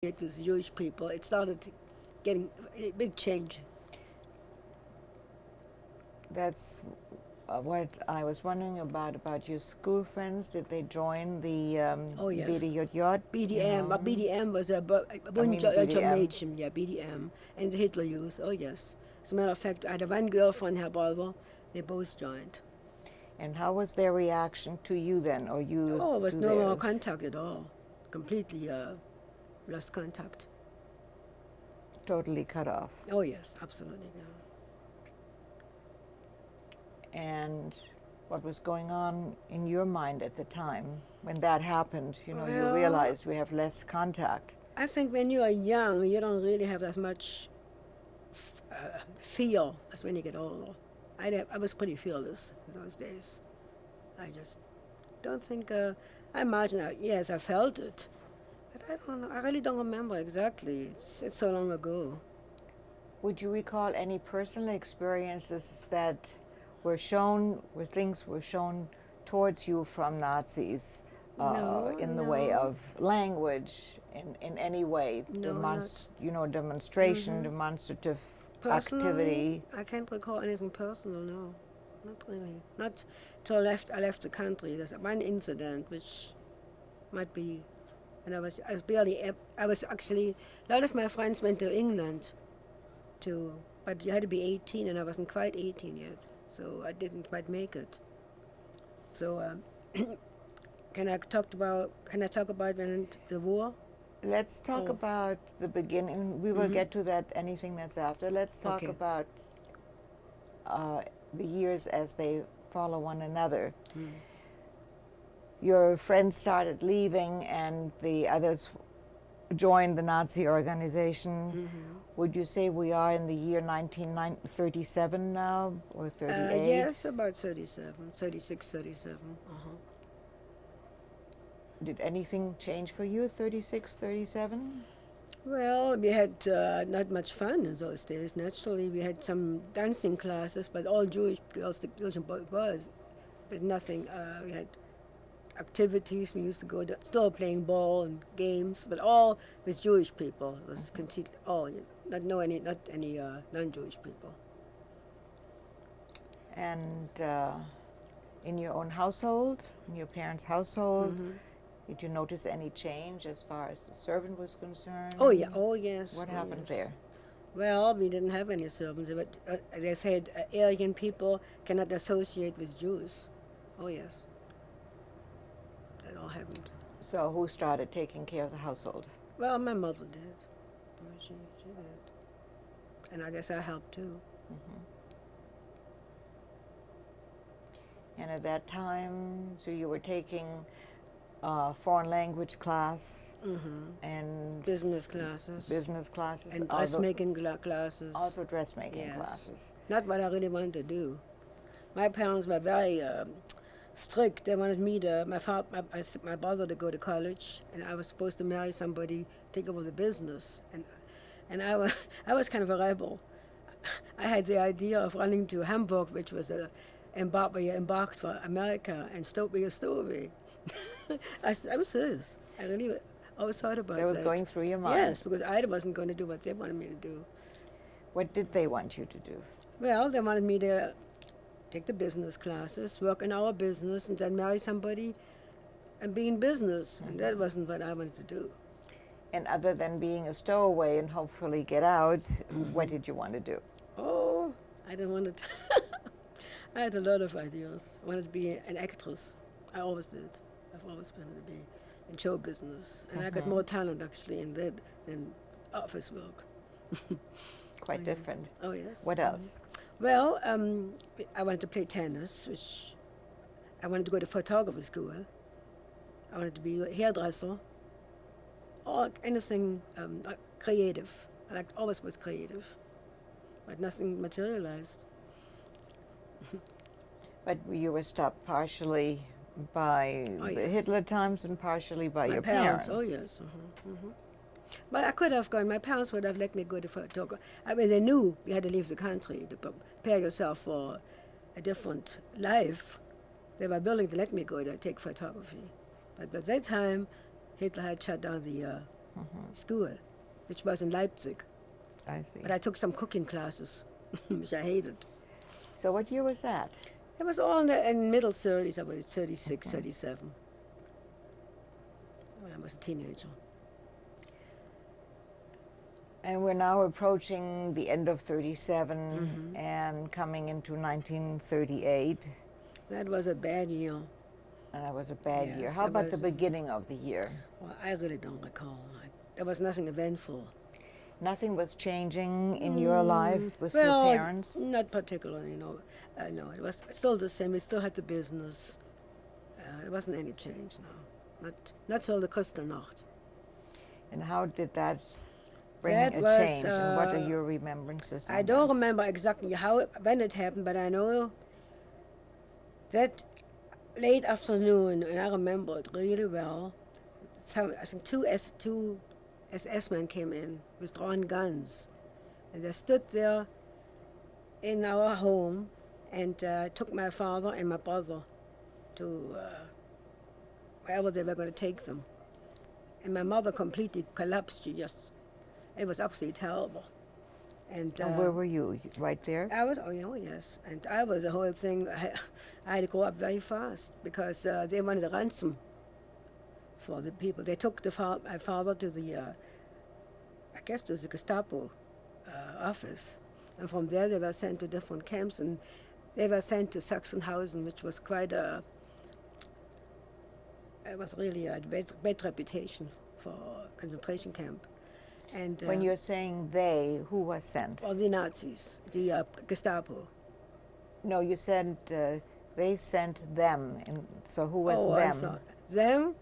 it was Jewish people. It started getting a big change. That's what I was wondering about your school friends. Did they join the Oh yes, BDJJ? BDM. No, BDM was a I mean BDM. Mädchen, yeah, BDM, and the Hitler Youth. Oh yes. As a matter of fact, I had one girlfriend, her brother. They both joined. And how was their reaction to you then, or you Oh, there was to no more theirs? contact at all. Completely lost contact. Totally cut off. Oh yes, absolutely. Yeah. And what was going on in your mind at the time when that happened? You know, you Well, realized we have less contact. I think when you are young, you don't really have as much feel as when you get older. I was pretty fearless in those days. I just don't think. I imagine. Yes, I felt it, but I don't know. I really don't remember exactly. It's so long ago. Would you recall any personal experiences that were shown, where things were shown towards you from Nazis No, in the way no, of language, in any way, no, not. demonstration, demonstrative Personally, activity? I can't recall anything personal. No, not really. Not till I left the country. There's one incident which might be, and I was barely. I was actually. A lot of my friends went to England to, but you had to be 18, and I wasn't quite 18 yet, so I didn't quite make it. So, Can I talk about when the war? Let's talk Oh, about the beginning. We will mm-hmm. get to that, anything that's after. Let's talk Okay. about the years as they follow one another. Mm. Your friends started leaving and the others joined the Nazi organization. Mm-hmm. Would you say we are in the year 1937 now, or 38? Yes, about 37, 36, 37. Uh-huh. Did anything change for you, 36, 37? Well, we had not much fun in those days. Naturally, we had some dancing classes, but all Jewish girls, the girls and boys, but nothing. We had activities. We used to go to, still playing ball and games, but all with Jewish people. It was completely all, not any non-Jewish people. And in your own household, in your parents' household, Hmm. did you notice any change as far as the servant was Oh yeah, concerned? oh yes, What oh happened yes. there? Well, we didn't have any servants, but they said Aryan people cannot associate with Jews. Oh yes, that all happened. So who started taking care of the household? Well, my mother did. Well, she did. And I guess I helped too. And at that time, so you were taking foreign language class Hmm. and Business classes business classes, and also, dressmaking classes. also dressmaking Yes. classes. Not what I really wanted to do. My parents were very strict. They wanted me to, my brother to go to college, and I was supposed to marry somebody, take over the business. And I was kind of a rebel. I had the idea of running to Hamburg, which was where you embarked for America, and be a stowaway. I'm serious. I really always thought That about was that. going through your mind. Yes, because I wasn't going to do what they wanted me to do. What did they want you to do? Well, they wanted me to take the business classes, work in our business, and then marry somebody and be in business. And that wasn't what I wanted to do. And other than being a stowaway and hopefully get out, what did you want to do? Oh, I didn't want to. I had a lot of ideas. I wanted to be an actress. I always did. I've always wanted to be in show business. And I got more talent actually in that than office work. Quite Oh, yes. different. Oh, yes. What else? Well, I wanted to play tennis, which I wanted to go to photography school. I wanted to be a hairdresser, or anything creative. Always was creative, but nothing materialized. But you were stopped partially by Oh the yes, Hitler times and partially by my your parents. parents. Oh yes. But I could have gone. My parents would have let me go to photography. I mean, they knew you had to leave the country to prepare yourself for a different life. They were willing to let me go to take photography. But at that time, Hitler had shut down the school, which was in Leipzig. I see. But I took some cooking classes, which I hated. So what year was that? It was all in middle 30s, I was 36, 37, when I was a teenager. And we're now approaching the end of 37 and coming into 1938. That was a bad year. And that was a bad year. Yes, How it about the was. beginning of the year? Well, I really don't recall. There was nothing eventful. Nothing was changing in your life with Well, your parents? not particularly, no. No, it was still the same. We still had the business. There wasn't any change, no. Not till the Kristallnacht. And how did that bring That a was, change? And what are your remembrances on I don't that? remember exactly when it happened, but I know that late afternoon, and I remember it really well. I think two SS men came in with drawn guns, and they stood there in our home and took my father and my brother to wherever they were going to take them. And my mother completely collapsed. It was absolutely terrible. And where were you? Right there? I was, yes. And I was the whole thing. I had to grow up very fast because they wanted a ransom for the people. They took my father to the, I guess to the Gestapo office. And from there they were sent to different camps, and they were sent to Sachsenhausen, which was it was really a bad reputation for a concentration camp. And When you're saying they, who was sent? well, the Nazis, the Gestapo. No, you said they sent them. And so who was I'm them? sorry. Them,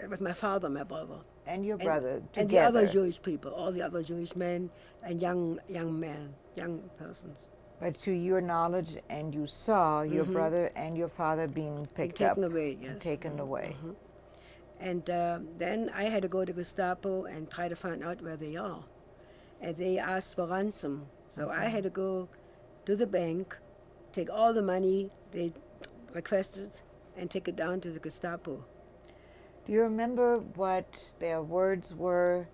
it was my father, my brother. And your brother And the other together. Jewish people, all the other Jewish men and young men, young persons. But to your knowledge, and you saw your brother and your father being picked up. Taken away, yes. And taken away. And then I had to go to Gestapo and try to find out where they are. And they asked for ransom. So I had to go to the bank, take all the money they requested, and take it down to the Gestapo. Do you remember what their words were?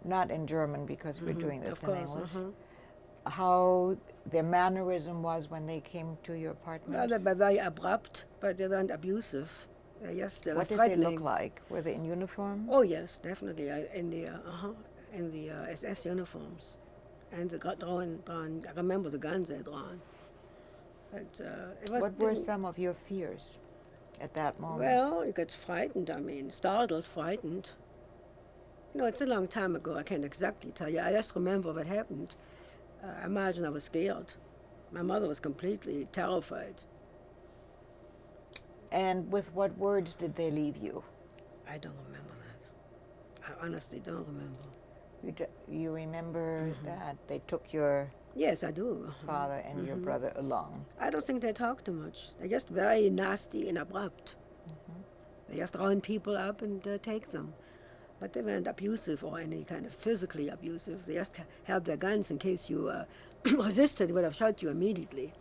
Not in German, because we're doing this Of in course, English. How their mannerism was when they came to your apartment? Well, they were very abrupt, but they weren't abusive. They were What did they threatening. look like? Were they in uniform? Oh yes, definitely in the SS uniforms, and the drawn. I remember the guns they had drawn. But it was. What were some of your fears at that moment? Well, you get frightened. I mean, startled, frightened. You know, it's a long time ago. I can't exactly tell you. I just remember what happened. I imagine I was scared. My mother was completely terrified. And with what words did they leave you? I don't remember that. I honestly don't remember. You remember that they took your Yes, I do. father and your brother along? I don't think they talk too much. They're just very nasty and abrupt. They just round people up and take them. But they weren't abusive or any kind of physically abusive. They just held their guns in case you resisted, they would have shot you immediately.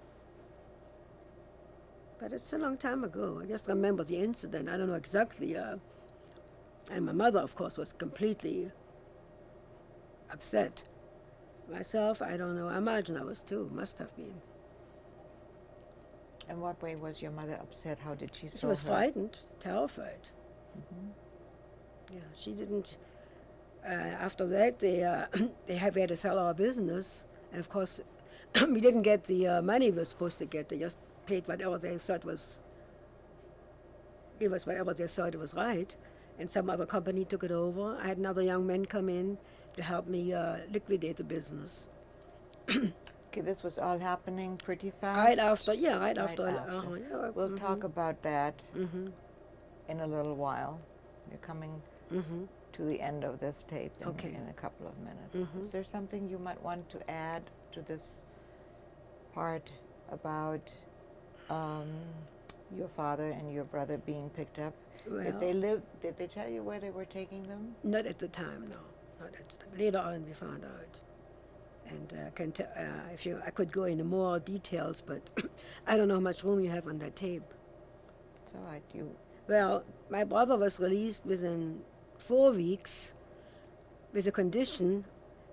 But it's a long time ago. I just remember the incident. I don't know exactly. And my mother, of course, was completely upset. Myself, I don't know. I imagine I was too. Must have been. In what way was your mother upset? How did she She saw was her? frightened, terrified. Yeah, she didn't. After that, we had to sell our business, and of course, we didn't get the money we were supposed to get. They just paid whatever they thought was. Give us whatever they thought was right, and some other company took it over. I had another young man come in to help me liquidate the business. Okay, this was all happening pretty fast? Right after. Yeah. We'll talk about that in a little while. You're coming to the end of this tape in a couple of minutes. Is there something you might want to add to this part about your father and your brother being picked up? Well, did they tell you where they were taking them? Not at the time, no. Not at the time. Later on, we found out. And I could go into more details, but I don't know how much room you have on that tape. It's all right. Well, my brother was released within 4 weeks, with a condition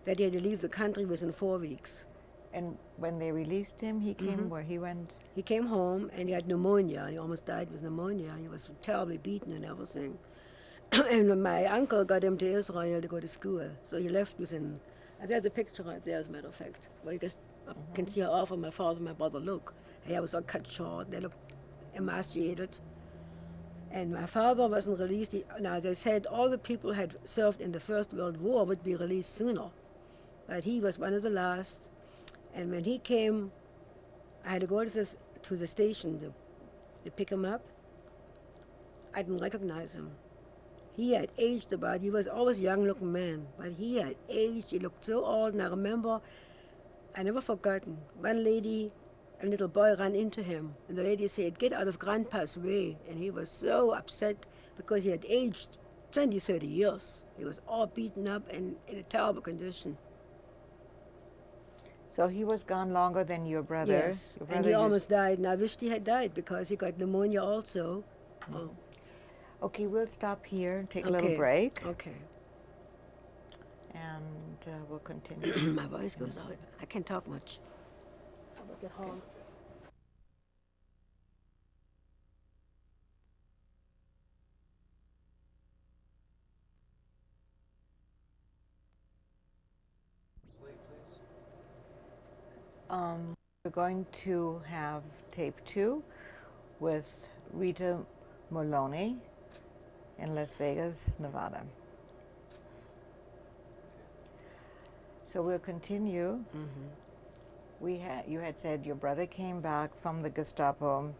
that he had to leave the country within 4 weeks. And when they released him, he came where he went? He came home and he had pneumonia. He almost died with pneumonia. He was terribly beaten and everything. And my uncle got him to Israel to go to school. So he left within, there's a picture right there, as a matter of fact, where you just can see how awful my father and my brother look. Hair was all cut short. They looked emaciated. And my father wasn't released. Now, they said all the people who had served in the First World War would be released sooner. But he was one of the last. And when he came, I had to go to the station to pick him up. I didn't recognize him. He had aged about, he was always a young-looking man, but he had aged, he looked so old, and I remember, I never forgotten, one lady, a little boy ran into him, and the lady said, "Get out of Grandpa's way," and he was so upset because he had aged 20, 30 years. He was all beaten up and in a terrible condition. So he was gone longer than your brother? Yes, your brother and he almost died, and I wished he had died because he got pneumonia also. Oh. Okay, we'll stop here and take a little break. Okay. And we'll continue. My voice goes out. I can't talk much. How about the house? We're going to have tape 2 with Rita Molony in Las Vegas, Nevada. So we'll continue. You had said your brother came back from the Gestapo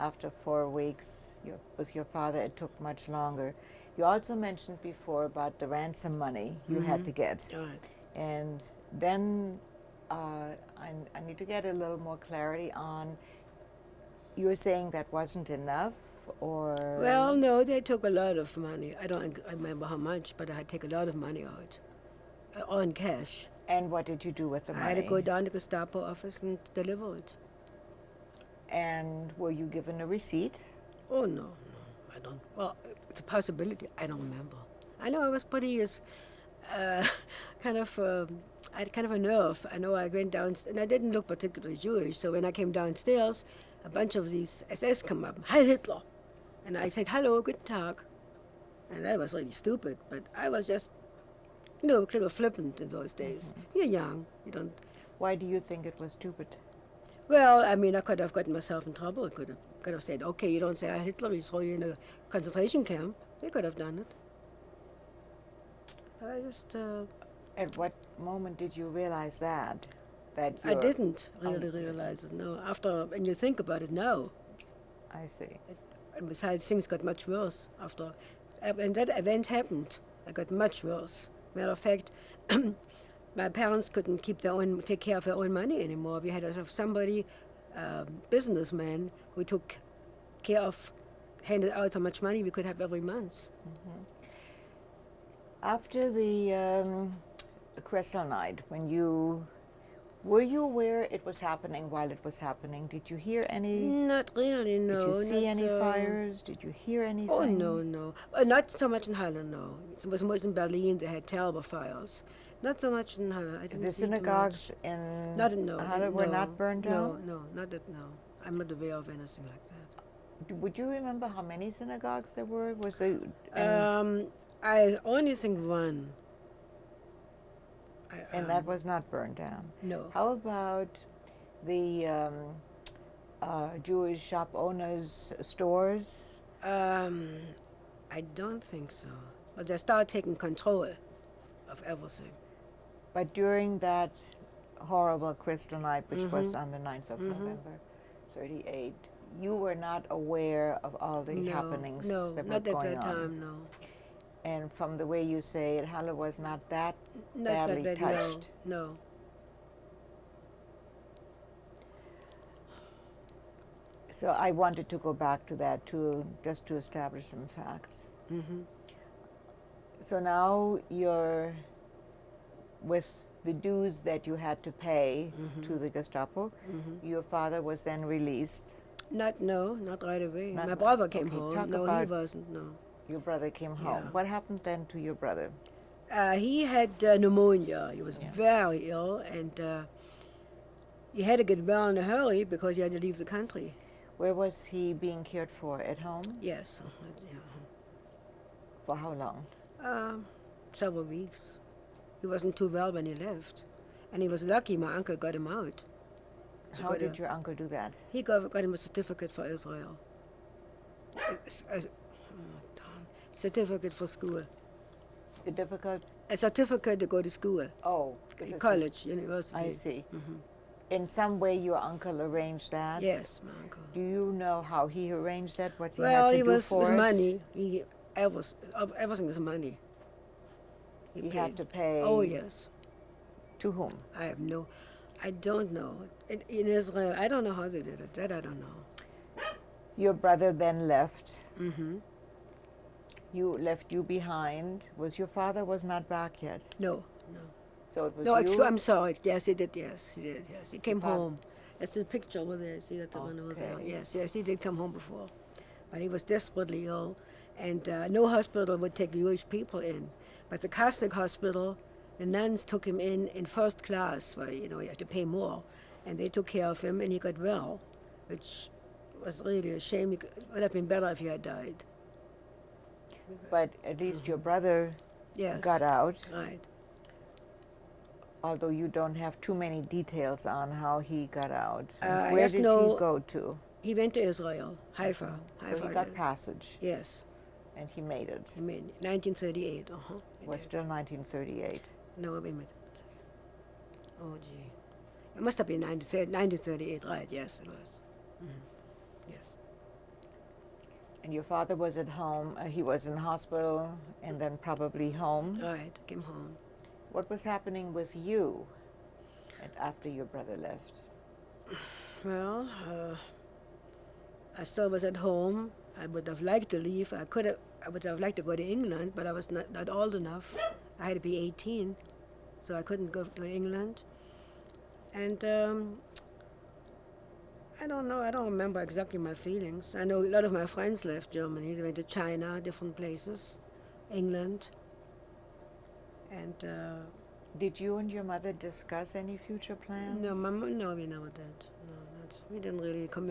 after 4 weeks. With your father, it took much longer. You also mentioned before about the ransom money you had to get. Right. And then I need to get a little more clarity on, you were saying that wasn't enough, or? Well, no, they took a lot of money. I don't remember how much, but I had to take a lot of money out, all in cash. And what did you do with the money? I had to go down to the Gestapo office and deliver it. And were you given a receipt? Oh, no, I don't. Well, it's a possibility. I don't remember. I know I was pretty, I had kind of a nerve. I know I went downstairs, and I didn't look particularly Jewish, so when I came downstairs, a bunch of these SS come up, "Heil Hitler!" And I said, "Hello, guten Tag." And that was really stupid, but I was just, a little flippant in those days. You're young, you don't... Why do you think it was stupid? Well, I mean, I could have gotten myself in trouble. I could have said, "Okay, you don't say Heil Hitler, we throw you in a concentration camp." They could have done it. I just... At what moment did you realize that? I didn't really realize it, no. After, when you think about it now. I see. And besides, things got much worse after. When that event happened, it got much worse. Matter of fact, my parents couldn't take care of their own money anymore. We had to have somebody, businessman, who took care of, handed out how much money we could have every month. After the Crystal Night, were you aware it was happening while it was happening? Did you hear any? Not really, no. Did you see any fires? Did you hear anything? Oh, no. Not so much in Halle, no. It was most in Berlin. They had terrible fires. Not so much in Halle. I didn't the see synagogues in Halle were not burned down? No. I'm not aware of anything like that. Would you remember how many synagogues there were? Was there? I only think one. And that was not burned down? No. How about the Jewish shop owners' stores? I don't think so. But they started taking control of everything. But during that horrible Crystal Night, which was on the 9th of November, 1938, you were not aware of all the happenings that were going on? No, not at that time, no. And from the way you say it, Halle was not that badly touched? No. So I wanted to go back to that just to establish some facts. So now you're with the dues that you had to pay to the Gestapo. Your father was then released. Not right away. My brother came home. No, he wasn't. No. Your brother came home. Yeah. What happened then to your brother? He had pneumonia. He was very ill, and he had to get well in a hurry because he had to leave the country. Where was he being cared for? At home? Yes. For how long? Several weeks. He wasn't too well when he left. And he was lucky my uncle got him out. How did your uncle do that? He got him a certificate for Israel. Certificate for school. A certificate to go to school. Oh. College, university. I see. In some way your uncle arranged that? Yes, my uncle. Do you know how he arranged that? What he well, had to he do was, for it? it? Money. Everything is money. He had to pay? Oh, yes. To whom? I don't know. In Israel, I don't know how they did it. That I don't know. Your brother then left. You behind. Your father was not back yet? No. So it was no, you? I'm sorry. Yes, he did. Yes, he did. Yes, he came home. That's the picture over there. See that the one over there? Yes, he did come home before, but he was desperately ill, and no hospital would take Jewish people in. But the Catholic hospital, the nuns took him in first class, where you had to pay more, and they took care of him, and he got well, which was really a shame. It would have been better if he had died. But at least your brother got out. Right. Although you don't have too many details on how he got out. Where yes, did he go to? He went to Israel, Haifa. So he got passage. Yes. And he made it. He made it. 1938. Was still 1938. No, wait a minute. Oh, gee. It must have been 1938, right? Yes, it was. Yes. And your father was at home. He was in the hospital and then probably home. Right, came home. What was happening with you after your brother left? Well, I still was at home. I would have liked to leave. I would have liked to go to England, but I was not old enough. I had to be 18, so I couldn't go to England. And I don't know. I don't remember exactly my feelings. I know a lot of my friends left Germany. They went to China, different places, England. And did you and your mother discuss any future plans? No, we never did. No, we didn't really come